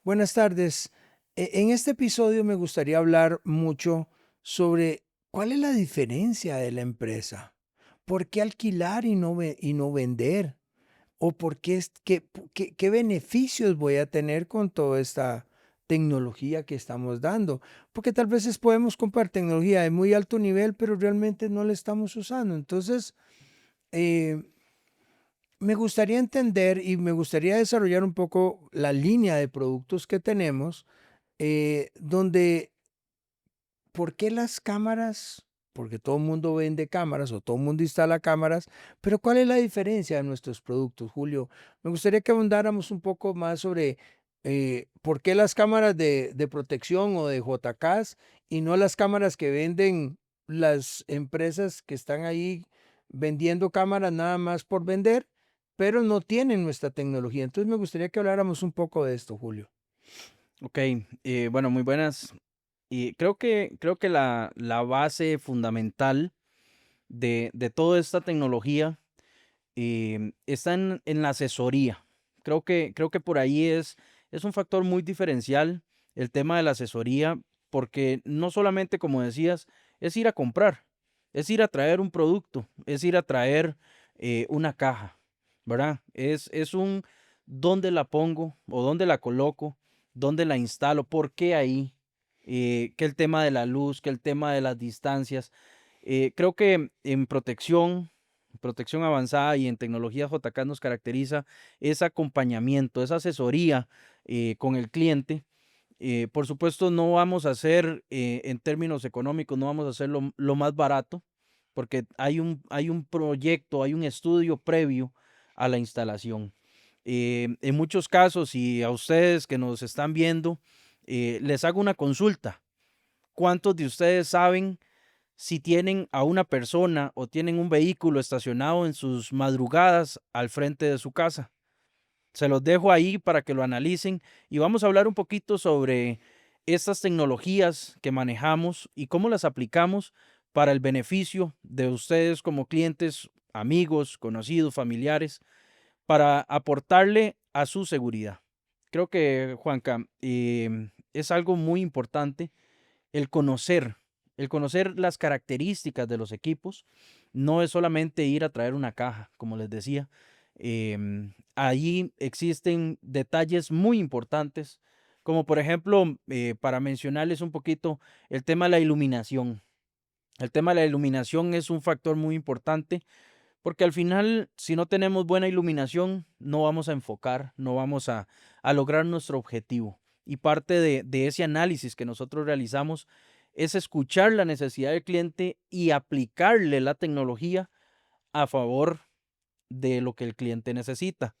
Buenas tardes. En este episodio me gustaría hablar mucho sobre cuál es la diferencia de la empresa. ¿Por qué alquilar y no vender? ¿O por qué, qué beneficios voy a tener con toda esta tecnología que estamos dando? Porque tal vez podemos comprar tecnología de muy alto nivel, pero realmente no la estamos usando. Entonces, eh, me gustaría entender y me gustaría desarrollar un poco la línea de productos que tenemos donde, ¿por qué las cámaras? Porque todo el mundo vende cámaras o todo el mundo instala cámaras, pero ¿cuál es la diferencia de nuestros productos, Julio? Me gustaría que abundáramos un poco más sobre por qué las cámaras de protección o de JKs y no las cámaras que venden las empresas que están ahí vendiendo cámaras nada más por vender, pero no tienen nuestra tecnología. Entonces me gustaría que habláramos un poco de esto, Julio. Ok, bueno, muy buenas. Y creo que la base fundamental de toda esta tecnología está en la asesoría. Creo que por ahí es un factor muy diferencial el tema de la asesoría, porque no solamente, como decías, es ir a comprar, es ir a traer un producto, es ir a traer una caja, ¿verdad? Es un dónde la pongo o dónde la coloco, dónde la instalo, por qué ahí, que el tema de la luz, que el tema de las distancias. Creo que en protección avanzada y en tecnología JK nos caracteriza ese acompañamiento, esa asesoría con el cliente. Por supuesto, no vamos a hacer, en términos económicos, no vamos a hacer lo más barato, porque hay un proyecto, hay un estudio previo a la instalación. En muchos casos, y a ustedes que nos están viendo, les hago una consulta. ¿Cuántos de ustedes saben si tienen a una persona o tienen un vehículo estacionado en sus madrugadas al frente de su casa? Se los dejo ahí para que lo analicen y vamos a hablar un poquito sobre estas tecnologías que manejamos y cómo las aplicamos para el beneficio de ustedes como clientes, amigos, conocidos, familiares, para aportarle a su seguridad. Creo que, Juanca, es algo muy importante el conocer, el conocer las características de los equipos. No es solamente ir a traer una caja, como les decía. Allí existen detalles muy importantes, como por ejemplo, para mencionarles un poquito, el tema de la iluminación. El tema de la iluminación es un factor muy importante porque al final, si no tenemos buena iluminación, no vamos a enfocar, no vamos a lograr nuestro objetivo. Y parte de ese análisis que nosotros realizamos es escuchar la necesidad del cliente y aplicarle la tecnología a favor de lo que el cliente necesita.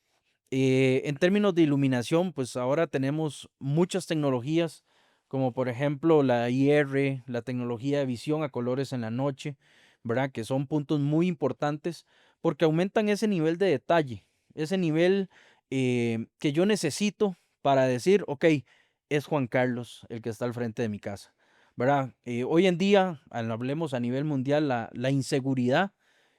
En términos de iluminación, pues ahora tenemos muchas tecnologías, como por ejemplo la IR, la tecnología de visión a colores en la noche, ¿verdad? Que son puntos muy importantes porque aumentan ese nivel de detalle, ese nivel que yo necesito para decir, ok, es Juan Carlos el que está al frente de mi casa, ¿verdad? Hoy en día, hablemos a nivel mundial, la inseguridad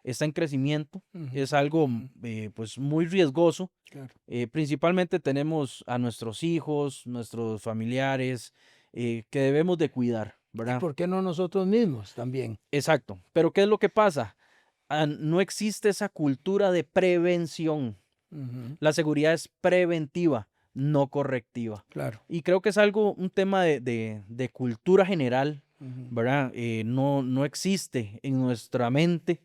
está en crecimiento, Ujú, es algo ujú, pues muy riesgoso. claro. Principalmente tenemos a nuestros hijos, nuestros familiares, que debemos de cuidar, ¿Y ¿verdad? por qué no nosotros mismos también? Exacto. Pero ¿qué es lo que pasa? No existe esa cultura de prevención. Ujú, La seguridad es preventiva, no correctiva. claro. Y creo que es algo, un tema de cultura general, Ujú. ¿verdad? No existe en nuestra mente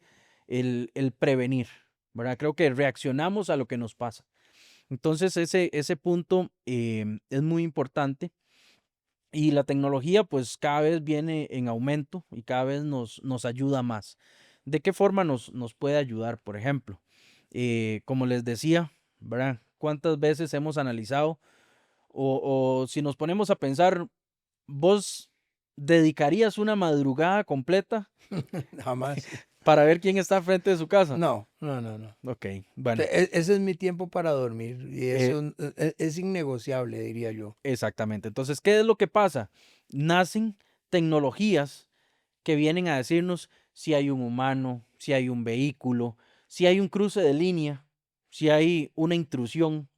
el prevenir, ¿verdad? Creo que reaccionamos a lo que nos pasa. Entonces, ese punto es muy importante y la tecnología pues cada vez viene en aumento y cada vez nos ayuda más. ¿De qué forma nos puede ayudar? Por ejemplo, como les decía, ¿verdad? ¿Cuántas veces hemos analizado o si nos ponemos a pensar, vos dedicarías una madrugada completa Jamás. para ver quién está al frente de su casa? No, no, no, no. Ok, bueno, Ese es mi tiempo para dormir y eh, eso es innegociable, diría yo. exactamente. Entonces, ¿qué es lo que pasa? Nacen tecnologías que vienen a decirnos si hay un humano, si hay un vehículo, si hay un cruce de línea, si hay una intrusión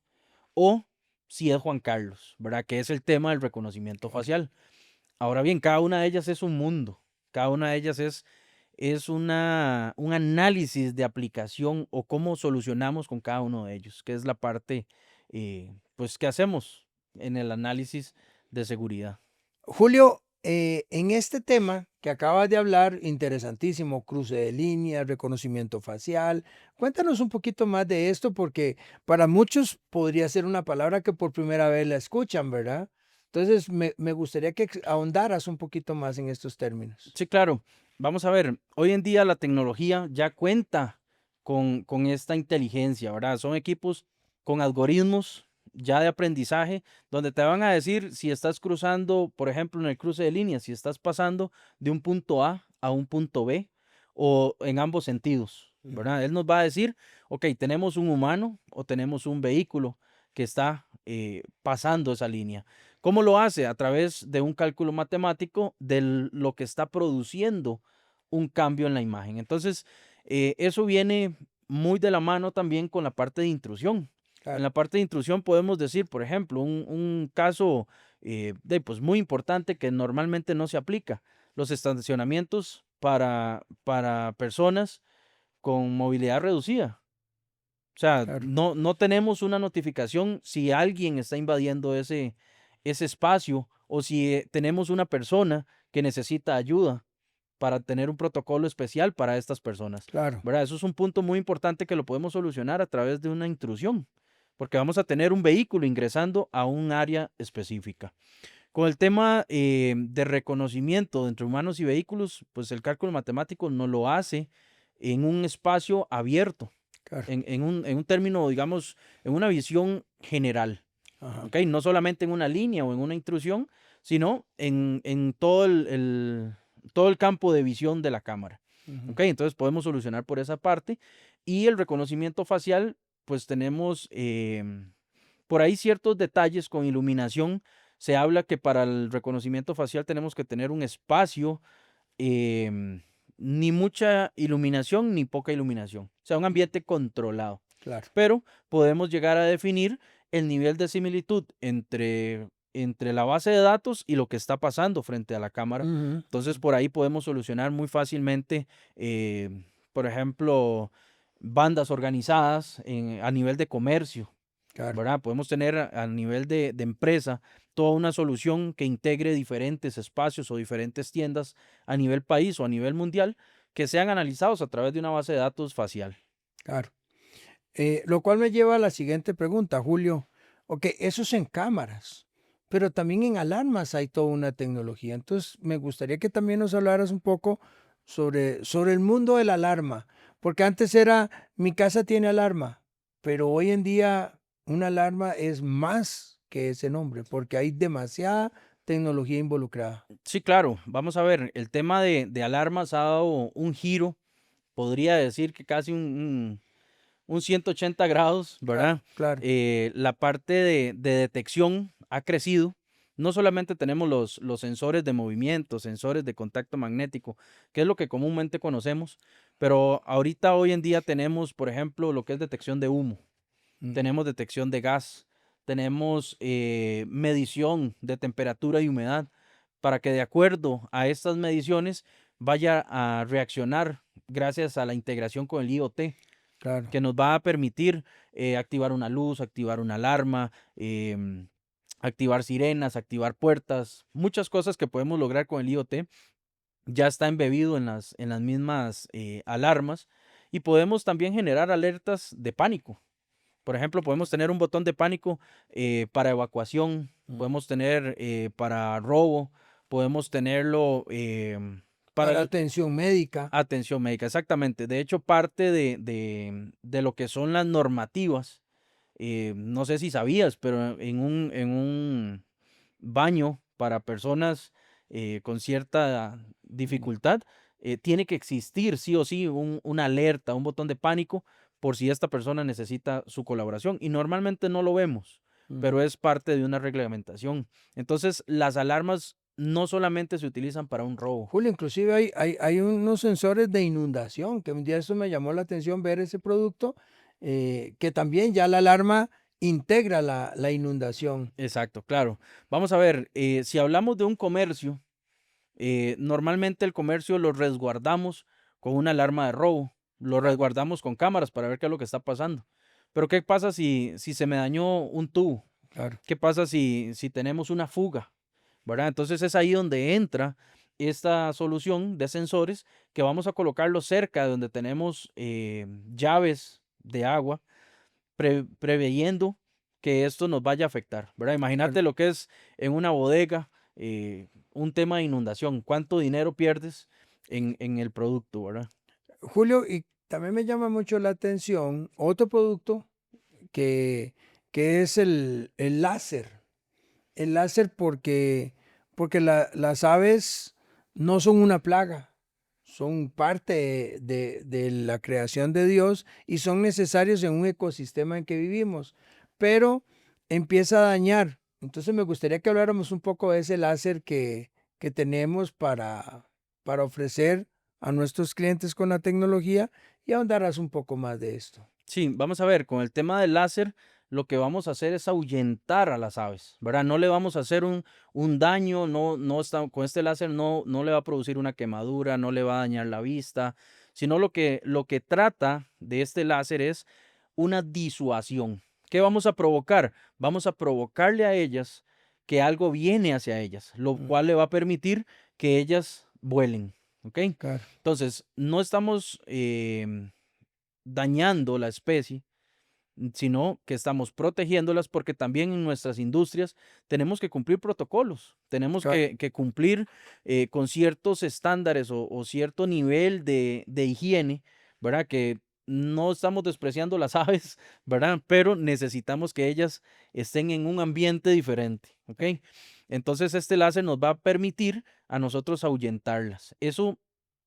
o si es Juan Carlos, ¿verdad? Que es el tema del reconocimiento facial. Ahora bien, cada una de ellas es un mundo, cada una de ellas es un análisis de aplicación o cómo solucionamos con cada uno de ellos, que es la parte pues que hacemos en el análisis de seguridad. Julio, en este tema que acabas de hablar, interesantísimo, cruce de líneas, reconocimiento facial, cuéntanos un poquito más de esto porque para muchos podría ser una palabra que por primera vez la escuchan, ¿verdad? Entonces, me gustaría que ahondaras un poquito más en estos términos. Sí, claro. Vamos a ver, hoy en día la tecnología ya cuenta con esta inteligencia, ¿verdad? Son equipos con algoritmos ya de aprendizaje, donde te van a decir si estás cruzando, por ejemplo, en el cruce de líneas, si estás pasando de un punto a un punto B o en ambos sentidos, Ujú. ¿verdad? Él nos va a decir, ok, tenemos un humano o tenemos un vehículo que está pasando esa línea. ¿Cómo lo hace? A través de un cálculo matemático de lo que está produciendo un cambio en la imagen. Entonces, eso viene muy de la mano también con la parte de intrusión. En Claro, la parte de intrusión podemos decir, por ejemplo, un caso pues muy importante que normalmente no se aplica, los estacionamientos para personas con movilidad reducida. O sea, claro, no tenemos una notificación si alguien está invadiendo ese espacio o si tenemos una persona que necesita ayuda para tener un protocolo especial para estas personas, claro. ¿verdad? Eso es un punto muy importante que lo podemos solucionar a través de una intrusión, porque vamos a tener un vehículo ingresando a un área específica. Con el tema de reconocimiento entre humanos y vehículos, pues el cálculo matemático no lo hace en un espacio abierto Claro. en un término, digamos, en una visión general, Ajá. ¿ok? No solamente en una línea o en una intrusión, sino en todo el campo de visión de la cámara, Ujú. ¿ok? Entonces podemos solucionar por esa parte. Y el reconocimiento facial, pues tenemos por ahí ciertos detalles con iluminación. Se habla que para el reconocimiento facial tenemos que tener un espacio em, ni mucha iluminación ni poca iluminación, o sea, un ambiente controlado. Claro. Pero podemos llegar a definir el nivel de similitud entre la base de datos y lo que está pasando frente a la cámara. Ujú. Entonces, por ahí podemos solucionar muy fácilmente, por ejemplo, bandas organizadas a nivel de comercio. Claro. ¿Verdad? Podemos tener a nivel de empresa toda una solución que integre diferentes espacios o diferentes tiendas a nivel país o a nivel mundial que sean analizados a través de una base de datos facial. Claro. Lo cual me lleva a la siguiente pregunta, Julio. Ok, eso es en cámaras, pero también en alarmas hay toda una tecnología. Entonces, me gustaría que también nos hablaras un poco sobre el mundo de la alarma, porque antes era, mi casa tiene alarma, pero hoy en día una alarma es más que ese nombre, porque hay demasiada tecnología involucrada. Sí, claro, vamos a ver, el tema de alarmas ha dado un giro, podría decir que casi un 180 grados, Claro, ¿verdad? claro. La parte de detección ha crecido. No solamente tenemos los sensores de movimiento, sensores de contacto magnético, que es lo que comúnmente conocemos, pero ahorita hoy en día tenemos, por ejemplo, lo que es detección de humo, Mm. tenemos detección de gas, tenemos medición de temperatura y humedad, para que de acuerdo a estas mediciones vaya a reaccionar gracias a la integración con el IoT Claro, que nos va a permitir activar una luz, activar una alarma, activar sirenas, activar puertas, muchas cosas que podemos lograr con el IoT ya está embebido en las mismas alarmas y podemos también generar alertas de pánico. Por ejemplo, podemos tener un botón de pánico para evacuación, mm. podemos tener para robo, podemos tenerlo para Para atención médica. atención médica, exactamente. De hecho, parte de lo que son las normativas, no sé si sabías, pero en un baño para personas con cierta Mm, dificultad, tiene que existir sí o sí una alerta, un botón de pánico por si esta persona necesita su colaboración. Y normalmente no lo vemos, mm. pero es parte de una reglamentación. Entonces, las alarmas no solamente se utilizan para un robo. Julio, inclusive hay unos sensores de inundación, que un día eso me llamó la atención ver ese producto, que también ya la alarma integra la inundación. Exacto, claro. Vamos a ver, si hablamos de un comercio, normalmente el comercio lo resguardamos con una alarma de robo, lo Claro, resguardamos con cámaras para ver qué es lo que está pasando. Pero ¿qué pasa si se me dañó un tubo? claro. ¿Qué pasa si tenemos una fuga? ¿Verdad? Entonces es ahí donde entra esta solución de sensores que vamos a colocarlos cerca de donde tenemos llaves de agua, preveyendo que esto nos vaya a afectar, ¿verdad? Claro. Imagínate lo que es en una bodega, un tema de inundación, cuánto dinero pierdes en el producto, ¿verdad? Julio, y también me llama mucho la atención otro producto que, que es el láser. El láser porque las aves no son una plaga, son parte de la creación de Dios y son necesarios en un ecosistema en que vivimos, pero empieza a dañar. Entonces me gustaría que habláramos un poco de ese láser que tenemos para ofrecer a nuestros clientes con la tecnología y ahondarás un poco más de esto. Sí, vamos a ver, con el tema del láser, lo que vamos a hacer es ahuyentar a las aves, ¿verdad? No le vamos a hacer un daño, no está, con este láser no le va a producir una quemadura, no le va a dañar la vista, sino lo que trata de este láser es una disuasión. ¿Qué vamos a provocar? Vamos a provocarle a ellas que algo viene hacia ellas, lo Mm, cual le va a permitir que ellas vuelen, ¿ok? claro, Entonces, no estamos dañando la especie, sino que estamos protegiéndolas porque también en nuestras industrias tenemos que cumplir protocolos, tenemos ca- que cumplir con ciertos estándares o cierto nivel de higiene, ¿verdad? Que no estamos despreciando las aves, ¿verdad? Pero necesitamos que ellas estén en un ambiente diferente, ¿ok? Entonces este láser nos va a permitir a nosotros ahuyentarlas. Eso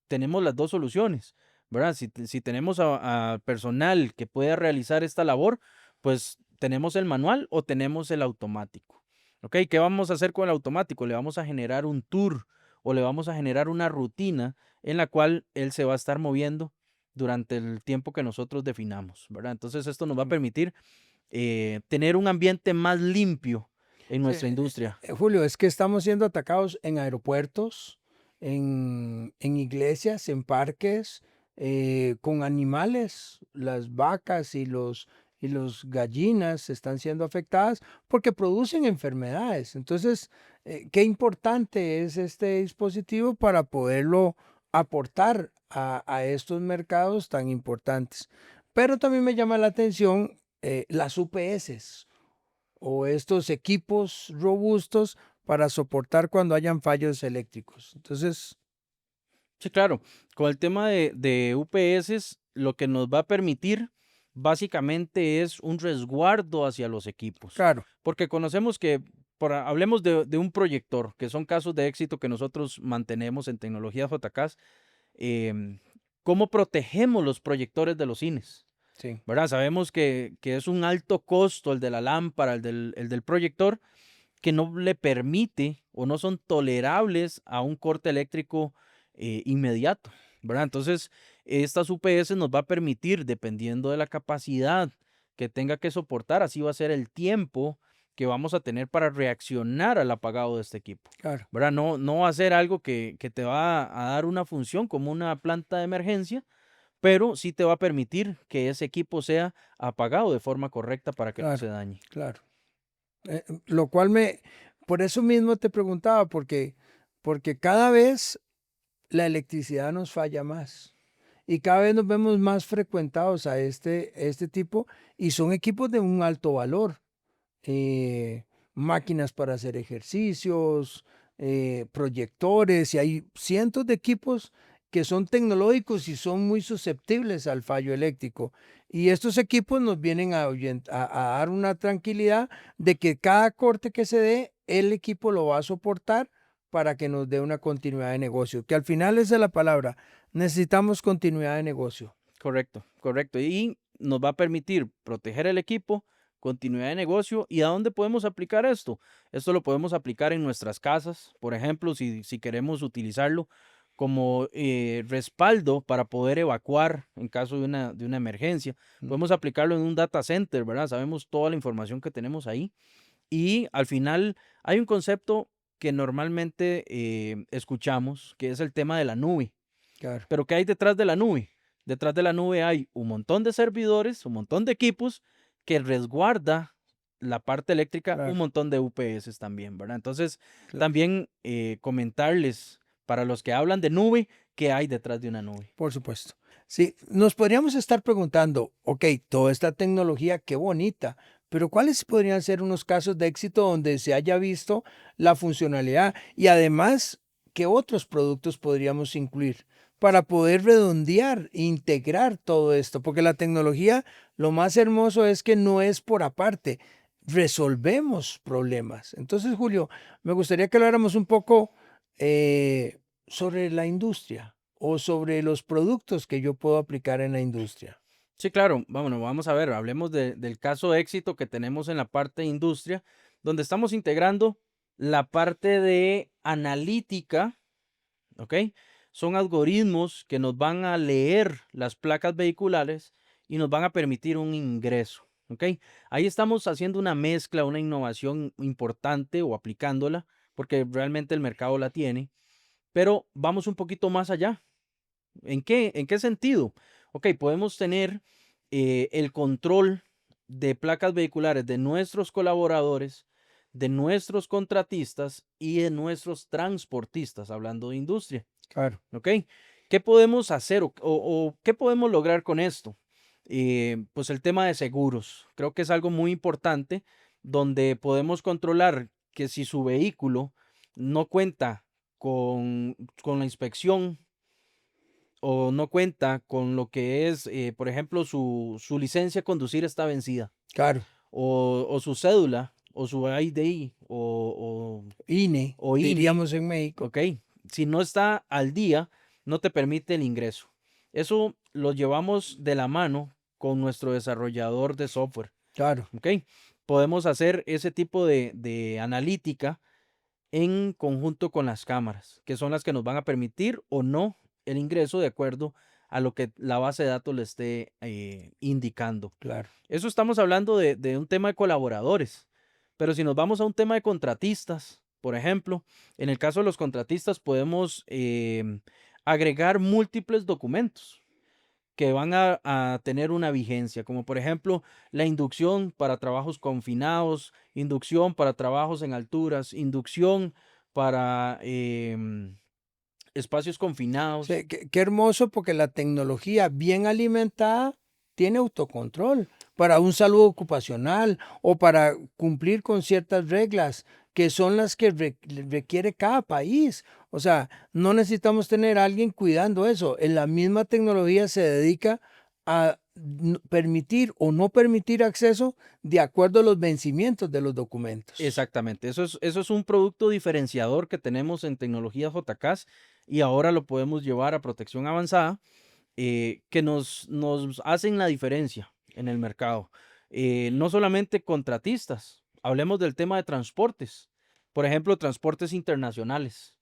tenemos las 2 soluciones, ¿verdad? Si tenemos a personal que pueda realizar esta labor, pues tenemos el manual o tenemos el automático, ¿ok? ¿Qué vamos a hacer con el automático? Le vamos a generar un tour o le vamos a generar una rutina en la cual él se va a estar moviendo durante el tiempo que nosotros definamos, ¿verdad? Entonces esto nos va a mm. permitir tener un ambiente más limpio en nuestra industria. Julio, es que estamos siendo atacados en aeropuertos, en iglesias, en parques, con animales. Las vacas y los gallinas están siendo afectadas porque producen enfermedades. Entonces, qué importante es este dispositivo para poderlo aportar a estos mercados tan importantes. Pero también me llama la atención las UPS o estos equipos robustos para soportar cuando hayan fallos eléctricos. Entonces, Sí, claro. Con el tema de UPS, lo que nos va a permitir básicamente es un resguardo hacia los equipos, claro, porque conocemos que, hablemos de un proyector, que son casos de éxito que nosotros mantenemos en tecnología JCAS, em, ¿cómo protegemos los proyectores de los cines? sí, ¿Verdad? Sabemos que es un alto costo el de la lámpara, el del proyector, que no le permite o no son tolerables a un corte eléctrico inmediato, ¿verdad? Entonces, estas UPS nos va a permitir, dependiendo de la capacidad que tenga que soportar, así va a ser el tiempo que vamos a tener para reaccionar al apagado de este equipo, claro, ¿verdad? No va a ser algo que te va a dar una función como una planta de emergencia, pero sí te va a permitir que ese equipo sea apagado de forma correcta para que no claro, se dañe. claro. Lo cual por eso mismo te preguntaba, porque cada vez la electricidad nos falla más. Y cada vez nos vemos más frecuentados a este tipo y son equipos de un alto valor. Máquinas para hacer ejercicios, proyectores, y hay cientos de equipos que son tecnológicos y son muy susceptibles al fallo eléctrico. Y estos equipos nos vienen a dar una tranquilidad de que cada corte que se dé, el equipo lo va a soportar para que nos dé una continuidad de negocio, que al final esa es la palabra, necesitamos continuidad de negocio. Correcto, correcto. Y nos va a permitir proteger el equipo, continuidad de negocio. ¿Y a dónde podemos aplicar esto? Esto lo podemos aplicar en nuestras casas, por ejemplo, si queremos utilizarlo como respaldo para poder evacuar en caso de una emergencia. Mm, Podemos aplicarlo en un data center, ¿verdad? Sabemos toda la información que tenemos ahí. Y al final hay un concepto que normalmente escuchamos, que es el tema de la nube. claro, Pero ¿qué hay detrás de la nube? Detrás de la nube hay un montón de servidores, un montón de equipos que resguarda la parte eléctrica, un claro, montón de UPS también, ¿verdad? Entonces, claro. también comentarles para los que hablan de nube, ¿qué hay detrás de una nube? Por supuesto. Sí, nos podríamos estar preguntando, ok, toda esta tecnología, qué bonita, pero ¿cuáles podrían ser unos casos de éxito donde se haya visto la funcionalidad? Y además, ¿qué otros productos podríamos incluir para poder redondear, integrar todo esto? Porque la tecnología, lo más hermoso es que no es por aparte, resolvemos problemas. Entonces, Julio, me gustaría que habláramos un poco sobre la industria o sobre los productos que yo puedo aplicar en la industria. Sí, claro, vámonos, vamos a ver, hablemos del caso de éxito que tenemos en la parte de industria, donde estamos integrando la parte de analítica. ¿Ok? Son algoritmos que nos van a leer las placas vehiculares y nos van a permitir un ingreso. ¿Ok? Ahí estamos haciendo una mezcla, una innovación importante o aplicándola, porque realmente el mercado la tiene, pero vamos un poquito más allá. En qué sentido? Ok, podemos tener el control de placas vehiculares de nuestros colaboradores, de nuestros contratistas y de nuestros transportistas, hablando de industria. Claro, ¿Ok? ¿Qué podemos hacer o qué podemos lograr con esto? Pues el tema de seguros. Creo que es algo muy importante donde podemos controlar que si su vehículo no cuenta con la inspección o no cuenta con lo que es, por ejemplo, su licencia de conducir está vencida claro. o su cédula o su ID INE, o INE. diríamos en México. ¿Ok? Si no está al día, no te permite el ingreso. Eso lo llevamos de la mano con nuestro desarrollador de software. Claro. ¿Ok? Podemos hacer ese tipo de analítica en conjunto con las cámaras, que son las que nos van a permitir o no el ingreso de acuerdo a lo que la base de datos le esté indicando. Claro. Eso estamos hablando de un tema de colaboradores, pero si nos vamos a un tema de contratistas, por ejemplo, en el caso de los contratistas podemos agregar múltiples documentos que van a tener una vigencia, como por ejemplo la inducción para trabajos confinados, inducción para trabajos en alturas, inducción para espacios confinados. Sí, qué hermoso porque la tecnología bien alimentada tiene autocontrol para un saludo ocupacional o para cumplir con ciertas reglas que son las que requiere cada país. O sea, no necesitamos tener a alguien cuidando eso. En la misma tecnología se dedica a permitir o no permitir acceso de acuerdo a los vencimientos de los documentos. Exactamente, eso es un producto diferenciador que tenemos en tecnología JCAS y ahora lo podemos llevar a protección avanzada, que nos hacen la diferencia en el mercado. No solamente contratistas, hablemos del tema de transportes, por ejemplo, transportes internacionales,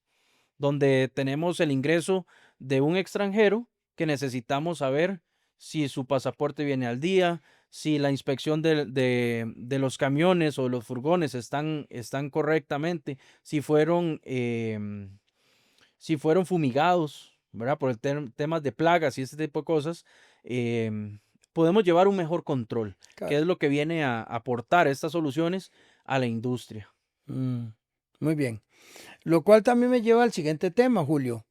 donde tenemos el ingreso de un extranjero que necesitamos saber si su pasaporte viene al día, si la inspección de los camiones o los furgones están correctamente, si fueron fumigados, ¿verdad? Por el temas de plagas y este tipo de cosas, podemos llevar un mejor control, que Claro. es lo que viene a aportar estas soluciones a la industria. Mm, muy bien. Lo cual también me lleva al siguiente tema, Julio.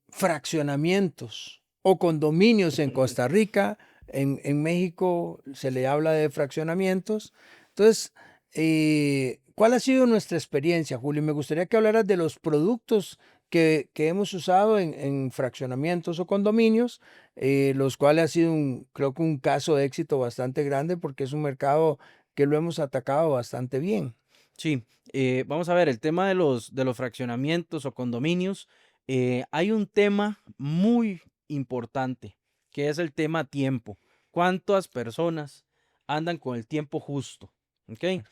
Fraccionamientos o condominios en Costa Rica, en México se le habla de fraccionamientos. Entonces, ¿cuál ha sido nuestra experiencia, Julio? Me gustaría que hablaras de los productos que hemos usado en fraccionamientos o condominios, los cuales ha sido creo que un caso de éxito bastante grande porque es un mercado que lo hemos atacado bastante bien. Sí, vamos a ver, el tema de los fraccionamientos o condominios, hay un tema muy importante, que es el tema tiempo. ¿Cuántas personas andan con el tiempo justo? ¿Ok?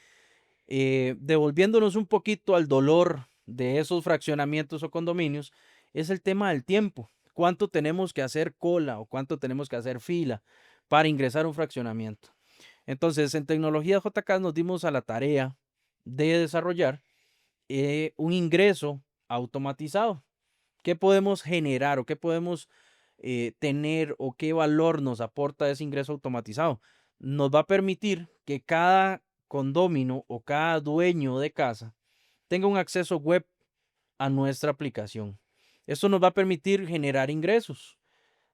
Devolviéndonos un poquito al dolor de esos fraccionamientos o condominios, es el tema del tiempo. ¿Cuánto tenemos que hacer cola o cuánto tenemos que hacer fila para ingresar a un fraccionamiento? Entonces, en Tecnología JK nos dimos a la tarea de desarrollar un ingreso automatizado. ¿Qué podemos generar o qué podemos tener o qué valor nos aporta ese ingreso automatizado? Nos va a permitir que cada condominio o cada dueño de casa tenga un acceso web a nuestra aplicación. Esto nos va a permitir generar ingresos.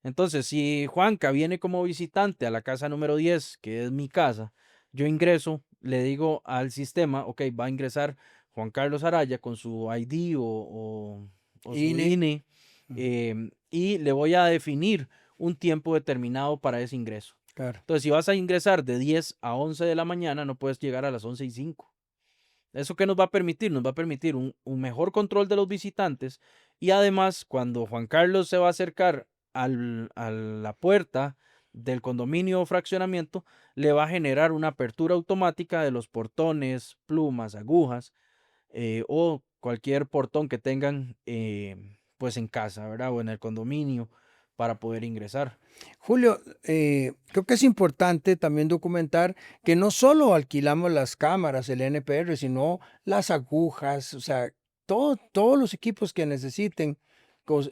Entonces, si Juanca viene como visitante a la casa número 10, que es mi casa, yo ingreso, le digo al sistema, ok, va a ingresar Juan Carlos Araya con su ID o su INE. INE, y le voy a definir un tiempo determinado para ese ingreso. Claro. Entonces, si vas a ingresar de 10 a 11 de la mañana, no puedes llegar a las 11:05. ¿Eso qué nos va a permitir? Nos va a permitir un mejor control de los visitantes y además cuando Juan Carlos se va a acercar a la puerta del condominio o fraccionamiento, le va a generar una apertura automática de los portones, plumas, agujas o cualquier portón que tengan pues en casa, ¿verdad? O en el condominio para poder ingresar. Julio, creo que es importante también documentar que no solo alquilamos las cámaras, el NPR, sino las agujas, o sea, todos los equipos que necesiten,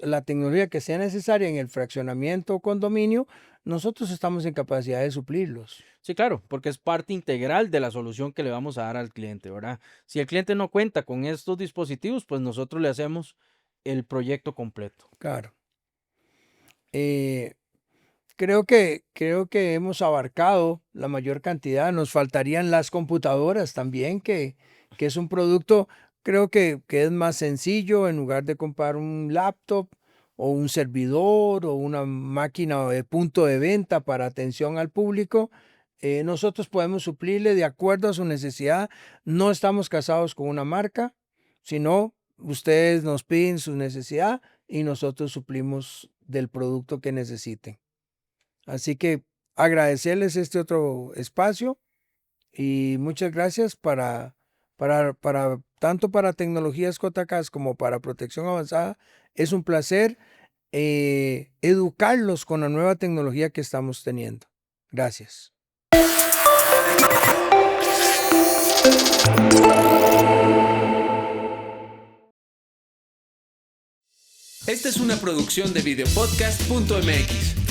la tecnología que sea necesaria en el fraccionamiento o condominio, nosotros estamos en capacidad de suplirlos. Sí, claro, porque es parte integral de la solución que le vamos a dar al cliente, ¿verdad? Si el cliente no cuenta con estos dispositivos, pues nosotros le hacemos el proyecto completo. Claro. Eh, creo que hemos abarcado la mayor cantidad. Nos faltarían las computadoras también, que es un producto, creo que es más sencillo en lugar de comprar un laptop o un servidor o una máquina de punto de venta para atención al público. Nosotros podemos suplirle de acuerdo a su necesidad. No estamos casados con una marca, sino ustedes nos piden su necesidad y nosotros suplimos del producto que necesiten. Así que agradecerles este otro espacio y muchas gracias tanto para Tecnologías JK como para Protección Avanzada. Es un placer educarlos con la nueva tecnología que estamos teniendo. Gracias. Esta es una producción de videopodcast.mx.